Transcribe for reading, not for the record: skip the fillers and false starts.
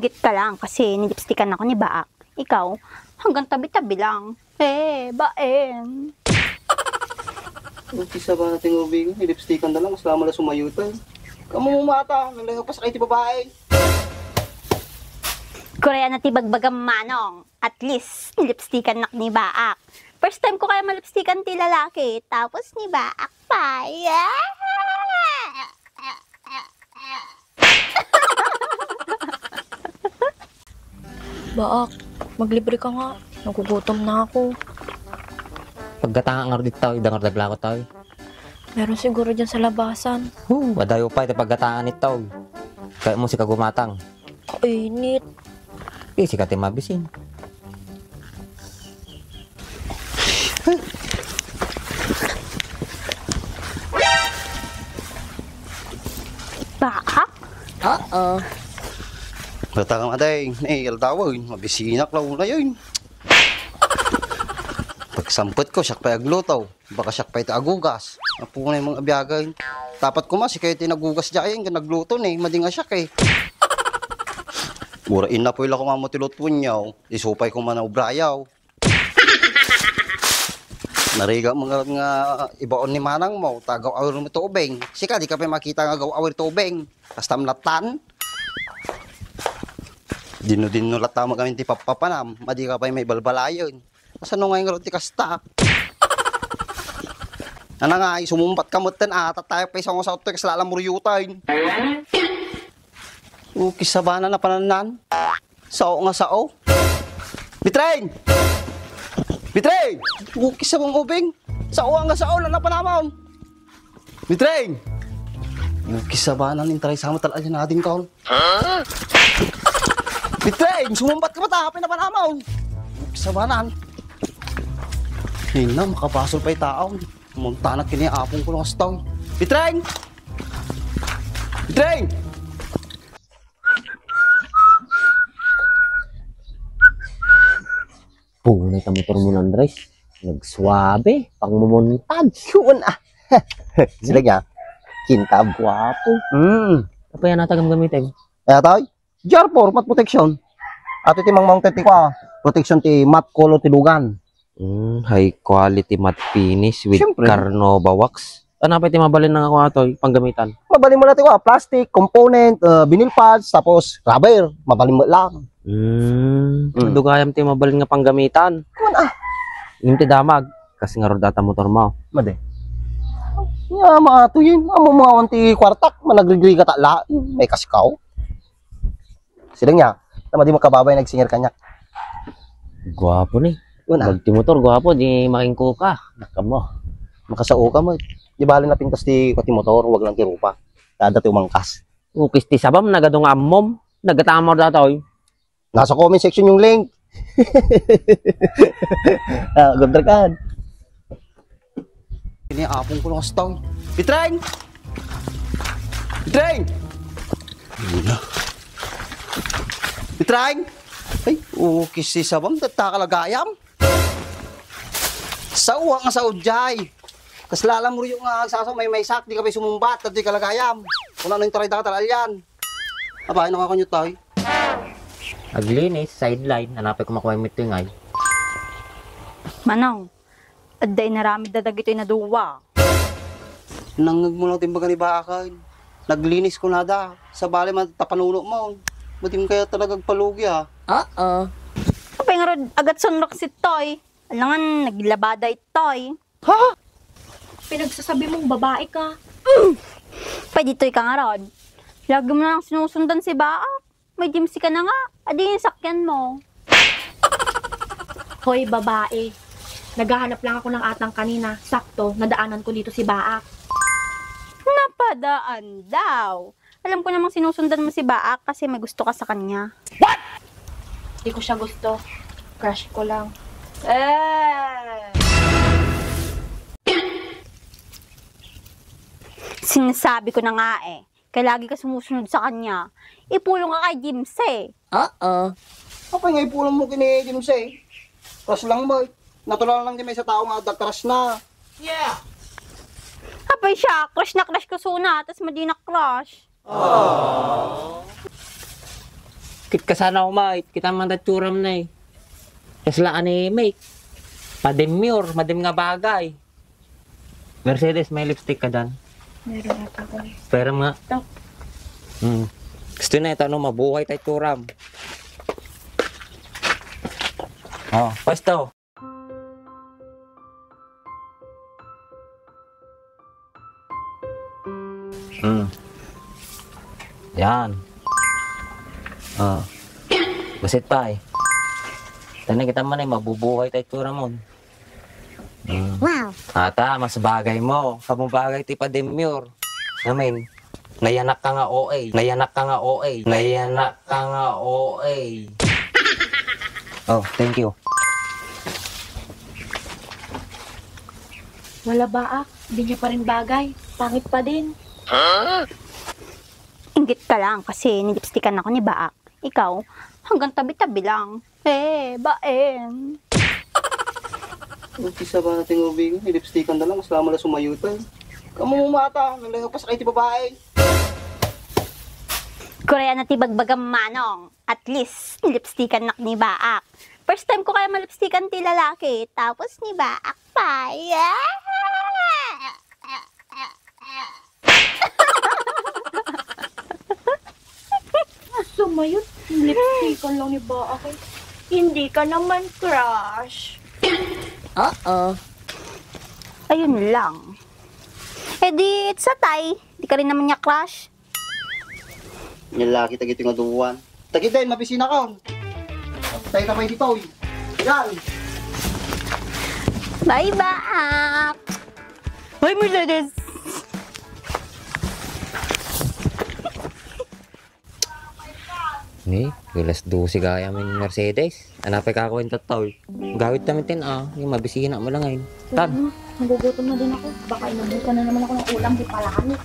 Inggit ka lang kasi nilipstikan ako ni Baak. Ikaw, hanggang tabi-tabi lang. Baen. Umpisa ba natin ubing? Lipstickan na lang, mas lama na sumayutan. Kamu mata, nalayo pa sa kayo ti babae. Korea na tibagbagam manong. At least, nilipstikan na ni Baak. First time ko kaya malipstikan ti lalaki. Tapos ni Baak pa. Baak, maglibre ka nga. Nagugutom na ako. Pagkatangan nga dito, idangar dagla ko tayo. Meron siguro dyan sa labasan. Madayo pa ito pagkatangan nito. Kaya mo si kagumatang. Kainit. Si kati mabisin. Baak? Oo. Matakang aday, aldawan, mabisinak lang na yun. Pagsampot ko, siyak pa agluto. Baka siyak pa ito agugas. Apo na yung mga abiyagay. Tapat ko mas, kaya ito nagugas dyan, nagluto na madinga siyak eh. Murain na po ila ko mamutilot po niyaw. Isupay ko man na ubrayaw. Nariga mga nga ibaon ni manang mo, tagaw awir mo tubeng. Sika, di ka pa makita nga gaw awir tubeng. Kastam latan. Dino-dino latama kami ti papapanam. Madi ka pa may balbalayon. Kasano nga yung roti kasta? Ano nga, sumumpat ka mo ten tayo pa isang sa auto kasalalang muriyutain. Kisabana na pananan. Sao nga sao. Bitrain! Bitrain! Kisabang ubing. Sao nga sao, lana panamon. Bitrain! Kisabana nintray sama talaga natin kaon. Bitrain! Sumumpat ka ba ta? Hapin na panamon. Kisabanan. Hina, makapasol pa yung tao. Muntanak kiniapong ko lang sa tao. Bitrain! Bitrain! Punay ka motor mo ng Andres. Nagsuabe, pang mumuntag. Yun ah! Sila niya, kintab. Wapo. Apa yan natagam gamitin? Tayo, jar mat protection. At iti mang mounted ti ko protection ti matte color ti lugan. High quality matte finish with Siyempre. Carnauba wax. Ano pa iti mabalin na ako atoy, panggamitan? Mabalin mo natin ko, plastic, component, vinyl pads, tapos rubber. Mabalin mo lang. Dugayam ti mabalin nga panggamitan. Kuman ah! Yung ti damag, kasi nga rodata motor mo. Made. Mga to yun. Amo mga wanti kwartak. Managrigri ka tala. May kasikaw. Sila niya. Tama di makababay nagsinger kanya. Gwapo ni. Yun ah. Pag ti motor, gwapo, di makingko ka. Naka mo. Makasao ka mo. Di bali na pintas ti pati motor. Huwag lang ti rupa. Dada ti umangkas. Ukis ti sabam, nagadong ammom. Nagatamor datoy. Nasa comment section yung link. Gandra ka. Iniapong ko lang sa tao. Bitrain! Bitrain! Bitrain! Ay, ukis si sabam. Takalagayam. Sawa nga sa udyay. Kaslalam mo yung agsasaw may sak. Di ka may sumumbat. At di kalagayam. Kung ano yung taray dakatalyan. Abahin na kakanyot tayo. Aglinis, sideline. Hanapin ko makuha yung mitingay. Manong, aday narami dadag ito'y naduwa. Nangag mo lang timbaga ni Bakay. Naglinis ko na da. Sa bali man tapanuno mo. Matim kaya talagang palugi ha. Kapay nga rod, agat sunrok si Toy. Alangan, naglabada ito'y. Ha? Pinagsasabi mong babae ka. Pwede ito'y ka nga rod. Lagi mo na lang sinusundan si Baak. May dimsi ka na nga. Adi yung sakyan mo. Hoy, babae. Naghahanap lang ako ng atang kanina. Sakto, nadaanan ko dito si Baak. Napadaan daw. Alam ko namang sinusundan mo si Baak kasi may gusto ka sa kanya. Hindi ko siya gusto. Crush ko lang. Sinasabi ko na nga eh. Kaya lagi ka sumusunod sa kanya. Ipulong ka kay Jimse. Kapag nga ipulang mo kini Jimse. Crush lang mo. Natural lang din may sa tao nga crush na. Kapay siya, crush na crush ko suna, tapos madi na crush. Kit ka sana umait. Kita man tatsuram na eh. Kasla anime. Pademure. Madim nga bagay. Mercedes, may lipstick ka dan. Meron na ako. Pero nga. Ito. Gusto na ito, no? Mabuhay tayo turam. Oh, pasto. Yan. Oh. Basit pa eh. Tanay kita man eh, mabubuhay tayo turam mo. Wow. Ata, mas bagay mo. Kamong bagay ti Pademure. Namin. Nayanak ka nga OA. Nayanak ka nga OA. Nayanak ka nga OA. Oh, thank you. Wala baak. Hindi niya pa rin bagay. Pangit pa din. Inggit ka lang kasi nilipstikan ako ni Baak. Ikaw, hanggang tabi-tabi lang. Baen. Umpisa ba natin ubing? Lipstickan na lang, mas lama na sumayutan. Kamu mata, nalayo pa sa kayo ti babae. Korea na tibagbagang manong. At least, nilipstikan nak ni Baak. First time ko kaya malipstikan ti lalaki. Tapos ni Baak pa. Sumayot. Lipstickan lang ni baak eh. Hindi ka naman crush. Oo. Ayun lang. Eh di, it's a tie. Di ka rin naman niya crush. Nilaki tagi tinga duwan. Tagi din, mapisina ka. Tayo ka pa dito. Yan. Bye, Baak. Bye, Mercedes. Ni, gulas 12 kaya min Mercedes. Anapay ka ako yung tataw. Gawit namin tin yung mabisina mo lang ngayon. Tan. Nagugutom na din ako. Baka inabutan na naman ako ng ulam. Di pala kami.